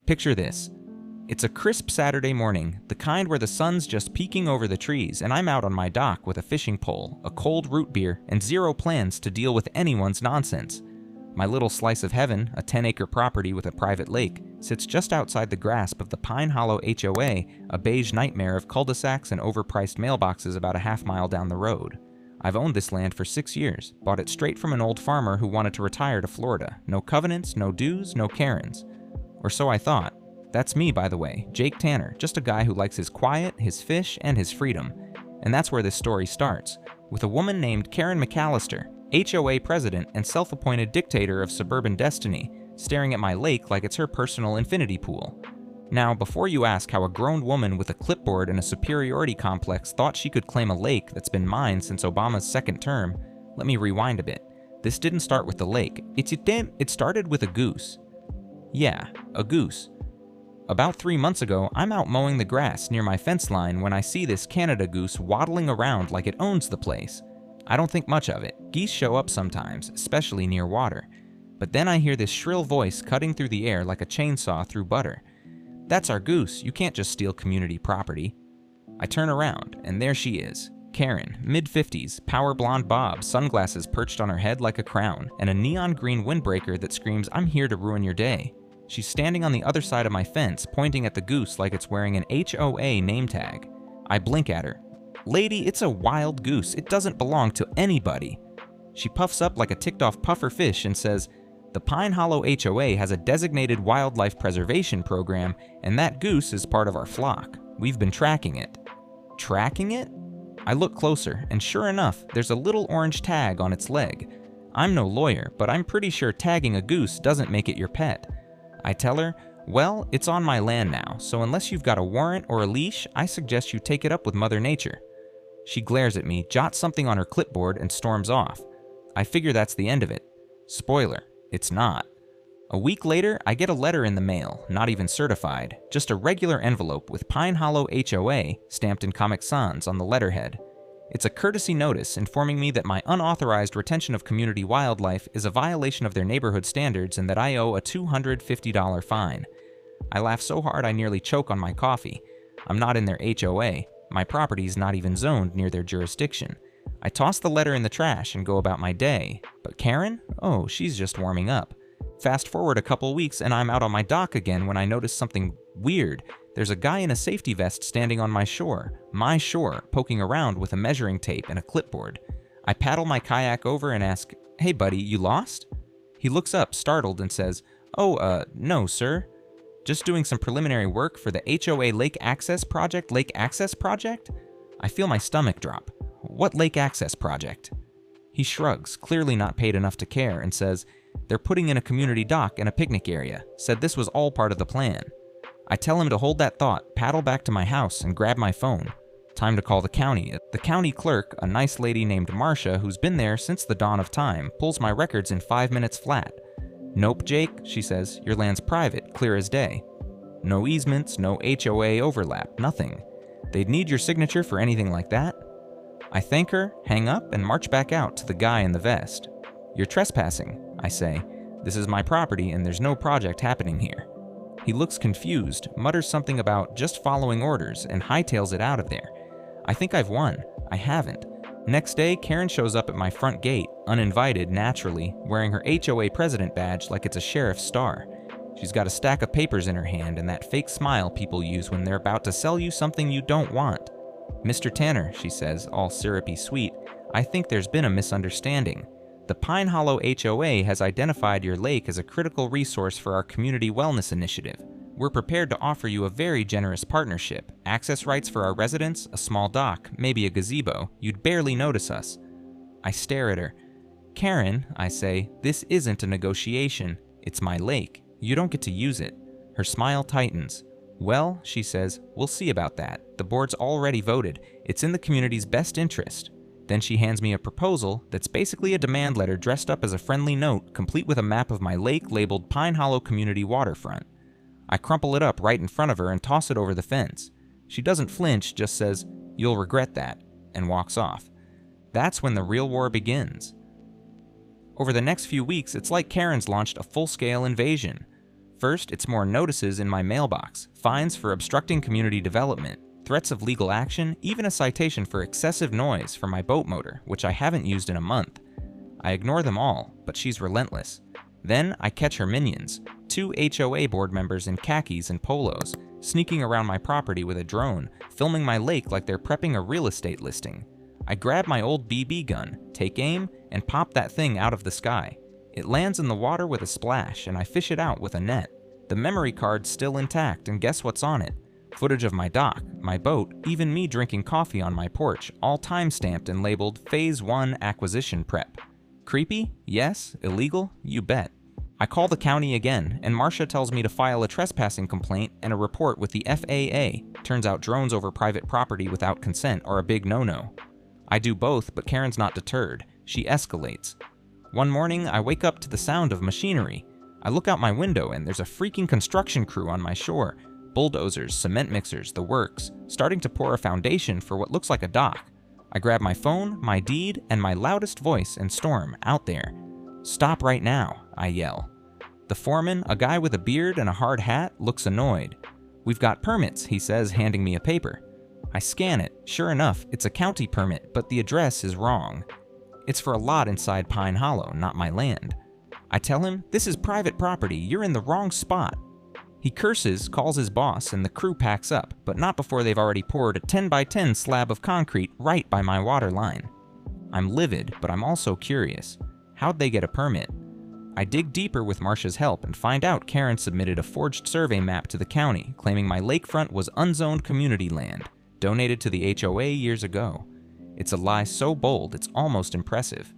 Picture this. It's a crisp Saturday morning, the kind where the sun's just peeking over the trees, and I'm out on my dock with a fishing pole, a cold root beer, and zero plans to deal with anyone's nonsense. My little slice of heaven, a 10-acre property with a private lake, sits just outside the grasp of the Pine Hollow HOA, a beige nightmare of cul-de-sacs and overpriced mailboxes about a half-mile down the road. I've owned this land for 6 years, bought it straight from an old farmer who wanted to retire to Florida. No covenants, no dues, no Karens. Or so I thought. That's me, by the way, Jake Tanner, just a guy who likes his quiet, his fish, and his freedom. And that's where this story starts, with a woman named Karen McAllister, HOA president and self-appointed dictator of suburban destiny, staring at my lake like it's her personal infinity pool. Now, before you ask how a grown woman with a clipboard and a superiority complex thought she could claim a lake that's been mine since Obama's second term, let me rewind a bit. This didn't start with the lake. It started with a goose. Yeah, a goose. About 3 months ago, I'm out mowing the grass near my fence line when I see this Canada goose waddling around like it owns the place. I don't think much of it. Geese show up sometimes, especially near water. But then I hear this shrill voice cutting through the air like a chainsaw through butter. That's our goose. You can't just steal community property. I turn around, and there she is. Karen, mid-50s, power blonde bob, sunglasses perched on her head like a crown, and a neon green windbreaker that screams, "I'm here to ruin your day." She's standing on the other side of my fence, pointing at the goose like it's wearing an HOA name tag. I blink at her. "Lady, it's a wild goose. It doesn't belong to anybody." She puffs up like a ticked-off puffer fish and says, "The Pine Hollow HOA has a designated wildlife preservation program, and that goose is part of our flock. We've been tracking it." Tracking it? I look closer, and sure enough, there's a little orange tag on its leg. I'm no lawyer, but I'm pretty sure tagging a goose doesn't make it your pet. I tell her, "Well, it's on my land now, so unless you've got a warrant or a leash, I suggest you take it up with Mother Nature." She glares at me, jots something on her clipboard, and storms off. I figure that's the end of it. Spoiler, it's not. A week later, I get a letter in the mail, not even certified, just a regular envelope with Pine Hollow HOA stamped in Comic Sans on the letterhead. It's a courtesy notice informing me that my unauthorized retention of community wildlife is a violation of their neighborhood standards and that I owe a $250 fine. I laugh so hard I nearly choke on my coffee. I'm not in their HOA. My property's not even zoned near their jurisdiction. I toss the letter in the trash and go about my day. But Karen? Oh, she's just warming up. Fast forward a couple weeks and I'm out on my dock again when I notice something weird. There's a guy in a safety vest standing on my shore, poking around with a measuring tape and a clipboard. I paddle my kayak over and ask, "Hey buddy, you lost?" He looks up, startled, and says, "No, sir. Just doing some preliminary work for the HOA Lake Access Project." Lake Access Project? I feel my stomach drop. What Lake Access Project? He shrugs, clearly not paid enough to care, and says, "They're putting in a community dock and a picnic area. Said this was all part of the plan." I tell him to hold that thought, paddle back to my house, and grab my phone. Time to call the county. The county clerk, a nice lady named Marcia, who's been there since the dawn of time, pulls my records in 5 minutes flat. "Nope, Jake," she says, "your land's private, clear as day. No easements, no HOA overlap, nothing. They'd need your signature for anything like that." I thank her, hang up, and march back out to the guy in the vest. "You're trespassing," I say. "This is my property and there's no project happening here." He looks confused, mutters something about just following orders, and hightails it out of there. I think I've won. I haven't. Next day, Karen shows up at my front gate, uninvited, naturally, wearing her HOA president badge like it's a sheriff's star. She's got a stack of papers in her hand and that fake smile people use when they're about to sell you something you don't want. "Mr. Tanner," she says, all syrupy sweet, "I think there's been a misunderstanding. The Pine Hollow HOA has identified your lake as a critical resource for our community wellness initiative. We're prepared to offer you a very generous partnership, access rights for our residents, a small dock, maybe a gazebo. You'd barely notice us." I stare at her. "Karen," I say, "this isn't a negotiation. It's my lake. You don't get to use it." Her smile tightens. "Well," she says, "we'll see about that. The board's already voted. It's in the community's best interest." Then she hands me a proposal that's basically a demand letter dressed up as a friendly note, complete with a map of my lake labeled Pine Hollow Community Waterfront. I crumple it up right in front of her and toss it over the fence. She doesn't flinch, just says, "You'll regret that," and walks off. That's when the real war begins. Over the next few weeks, it's like Karen's launched a full-scale invasion. First, it's more notices in my mailbox, fines for obstructing community development, threats of legal action, even a citation for excessive noise for my boat motor, which I haven't used in a month. I ignore them all, but she's relentless. Then I catch her minions, 2 HOA board members in khakis and polos, sneaking around my property with a drone, filming my lake like they're prepping a real estate listing. I grab my old BB gun, take aim, and pop that thing out of the sky. It lands in the water with a splash, and I fish it out with a net. The memory card's still intact, and guess what's on it? Footage of my dock, my boat, even me drinking coffee on my porch, all time-stamped and labeled Phase 1 Acquisition Prep. Creepy? Yes. Illegal? You bet. I call the county again, and Marcia tells me to file a trespassing complaint and a report with the FAA. Turns out drones over private property without consent are a big no-no. I do both, but Karen's not deterred. She escalates. One morning, I wake up to the sound of machinery. I look out my window and there's a freaking construction crew on my shore. Bulldozers, cement mixers, the works, starting to pour a foundation for what looks like a dock. I grab my phone, my deed, and my loudest voice and storm out there. "Stop right now," I yell. The foreman, a guy with a beard and a hard hat, looks annoyed. "We've got permits," he says, handing me a paper. I scan it. Sure enough, it's a county permit, but the address is wrong. It's for a lot inside Pine Hollow, not my land. I tell him, "This is private property, you're in the wrong spot." He curses, calls his boss, and the crew packs up, but not before they've already poured a 10 by 10 slab of concrete right by my water line. I'm livid, but I'm also curious. How'd they get a permit? I dig deeper with Marcia's help and find out Karen submitted a forged survey map to the county, claiming my lakefront was unzoned community land, donated to the HOA years ago. It's a lie so bold it's almost impressive.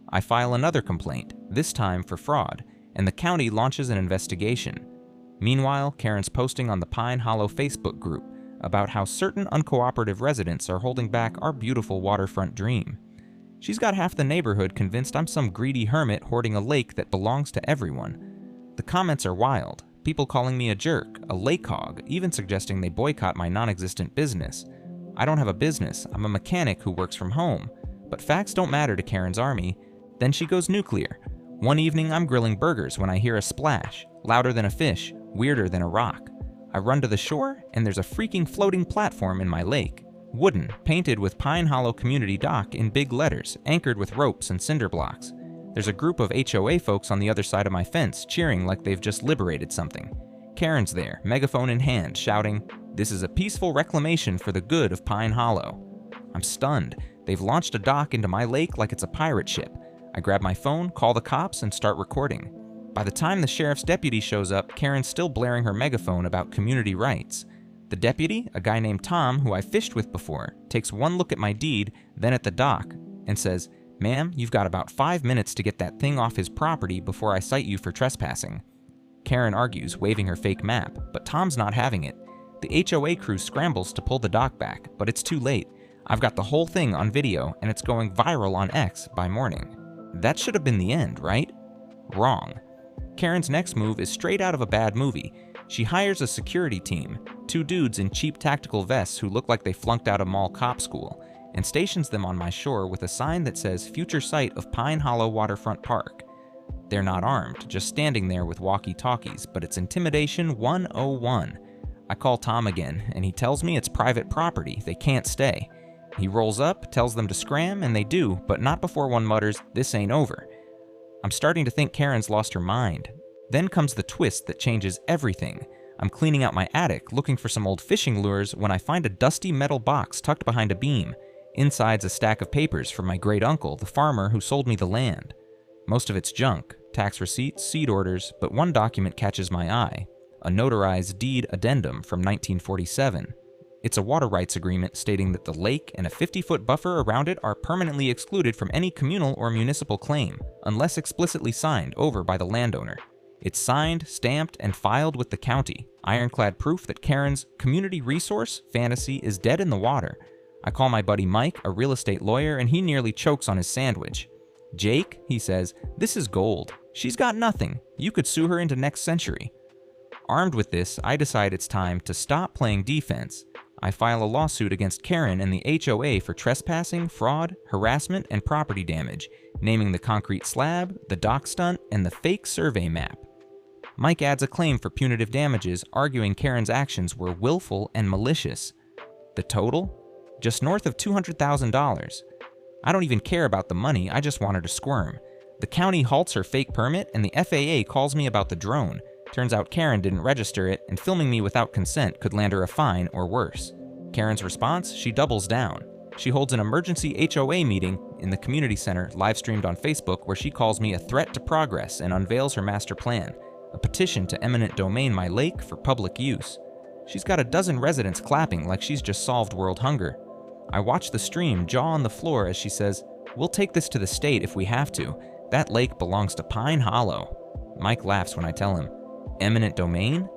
I file another complaint, this time for fraud, and the county launches an investigation. Meanwhile, Karen's posting on the Pine Hollow Facebook group about how certain uncooperative residents are holding back our beautiful waterfront dream. She's got half the neighborhood convinced I'm some greedy hermit hoarding a lake that belongs to everyone. The comments are wild, people calling me a jerk, a lake hog, even suggesting they boycott my non-existent business. I don't have a business, I'm a mechanic who works from home. But facts don't matter to Karen's army. Then she goes nuclear. One evening I'm grilling burgers when I hear a splash, louder than a fish, weirder than a rock. I run to the shore, and there's a freaking floating platform in my lake. Wooden, painted with Pine Hollow Community Dock in big letters, anchored with ropes and cinder blocks. There's a group of HOA folks on the other side of my fence cheering like they've just liberated something. Karen's there, megaphone in hand, shouting, "This is a peaceful reclamation for the good of Pine Hollow." I'm stunned. They've launched a dock into my lake like it's a pirate ship. I grab my phone, call the cops, and start recording. By the time the sheriff's deputy shows up, Karen's still blaring her megaphone about community rights. The deputy, a guy named Tom who I fished with before, takes one look at my deed, then at the dock, and says, "Ma'am, you've got about 5 minutes to get that thing off his property before I cite you for trespassing." Karen argues, waving her fake map, but Tom's not having it. The HOA crew scrambles to pull the dock back, but it's too late. I've got the whole thing on video, and it's going viral on X by morning. That should have been the end, right? Wrong. Karen's next move is straight out of a bad movie. She hires a security team, 2 dudes in cheap tactical vests who look like they flunked out of mall cop school, and stations them on my shore with a sign that says future site of Pine Hollow Waterfront Park. They're not armed, just standing there with walkie-talkies, but it's intimidation 101. I call Tom again, and he tells me it's private property, they can't stay. He rolls up, tells them to scram, and they do, but not before one mutters, "This ain't over." I'm starting to think Karen's lost her mind. Then comes the twist that changes everything. I'm cleaning out my attic, looking for some old fishing lures, when I find a dusty metal box tucked behind a beam. Inside's a stack of papers from my great uncle, the farmer who sold me the land. Most of it's junk, tax receipts, seed orders, but one document catches my eye. A notarized deed addendum from 1947. It's a water rights agreement stating that the lake and a 50-foot buffer around it are permanently excluded from any communal or municipal claim, unless explicitly signed over by the landowner. It's signed, stamped, and filed with the county, ironclad proof that Karen's community resource fantasy is dead in the water. I call my buddy Mike, a real estate lawyer, and he nearly chokes on his sandwich. "Jake," he says, "this is gold. She's got nothing. You could sue her into next century." Armed with this, I decide it's time to stop playing defense. I file a lawsuit against Karen and the HOA for trespassing, fraud, harassment, and property damage, naming the concrete slab, the dock stunt, and the fake survey map. Mike adds a claim for punitive damages, arguing Karen's actions were willful and malicious. The total? Just north of $200,000. I don't even care about the money, I just want her to squirm. The county halts her fake permit, and the FAA calls me about the drone. Turns out Karen didn't register it, and filming me without consent could land her a fine or worse. Karen's response? She doubles down. She holds an emergency HOA meeting in the community center, live-streamed on Facebook, where she calls me a threat to progress and unveils her master plan, a petition to eminent domain my lake for public use. She's got a dozen residents clapping like she's just solved world hunger. I watch the stream, jaw on the floor, as she says, "We'll take this to the state if we have to. That lake belongs to Pine Hollow." Mike laughs when I tell him, "Eminent domain?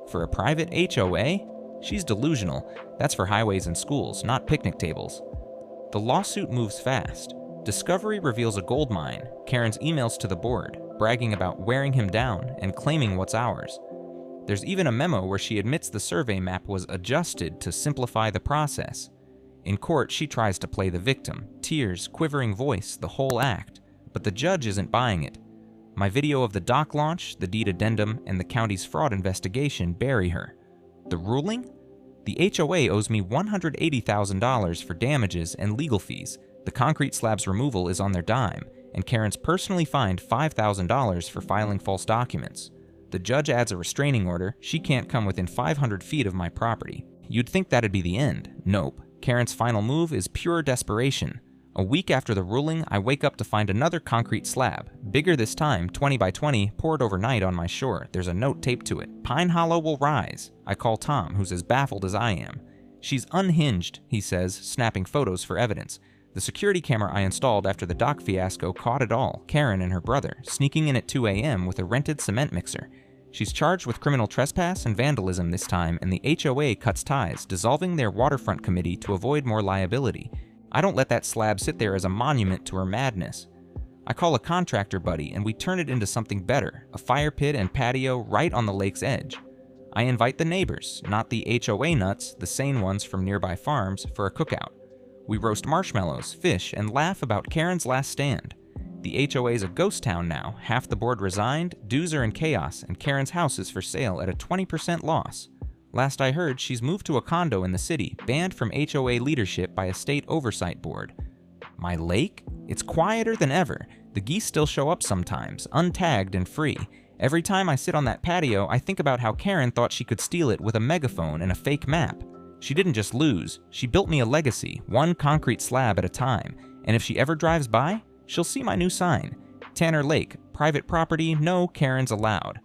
For a private HOA? She's delusional. That's for highways and schools, not picnic tables." The lawsuit moves fast. Discovery reveals a gold mine, Karen's emails to the board, bragging about wearing him down and claiming what's ours. There's even a memo where she admits the survey map was adjusted to simplify the process. In court, she tries to play the victim, tears, quivering voice, the whole act, but the judge isn't buying it. My video of the dock launch, the deed addendum, and the county's fraud investigation bury her. The ruling? The HOA owes me $180,000 for damages and legal fees. The concrete slab's removal is on their dime, and Karen's personally fined $5,000 for filing false documents. The judge adds a restraining order. She can't come within 500 feet of my property. You'd think that'd be the end. Nope. Karen's final move is pure desperation. A week after the ruling, I wake up to find another concrete slab, bigger this time, 20 by 20, poured overnight on my shore. There's a note taped to it. "Pine Hollow will rise." I call Tom, who's as baffled as I am. "She's unhinged," he says, snapping photos for evidence. The security camera I installed after the dock fiasco caught it all, Karen and her brother, sneaking in at 2 a.m. with a rented cement mixer. She's charged with criminal trespass and vandalism this time, and the HOA cuts ties, dissolving their waterfront committee to avoid more liability. I don't let that slab sit there as a monument to her madness. I call a contractor buddy, and we turn it into something better, a fire pit and patio right on the lake's edge. I invite the neighbors, not the HOA nuts, the sane ones from nearby farms, for a cookout. We roast marshmallows, fish, and laugh about Karen's last stand. The HOA's a ghost town now, half the board resigned, dues are in chaos, and Karen's house is for sale at a 20% loss. Last I heard, she's moved to a condo in the city, banned from HOA leadership by a state oversight board. My lake? It's quieter than ever. The geese still show up sometimes, untagged and free. Every time I sit on that patio, I think about how Karen thought she could steal it with a megaphone and a fake map. She didn't just lose, she built me a legacy, one concrete slab at a time, and if she ever drives by, she'll see my new sign. Tanner Lake, private property, no Karens allowed.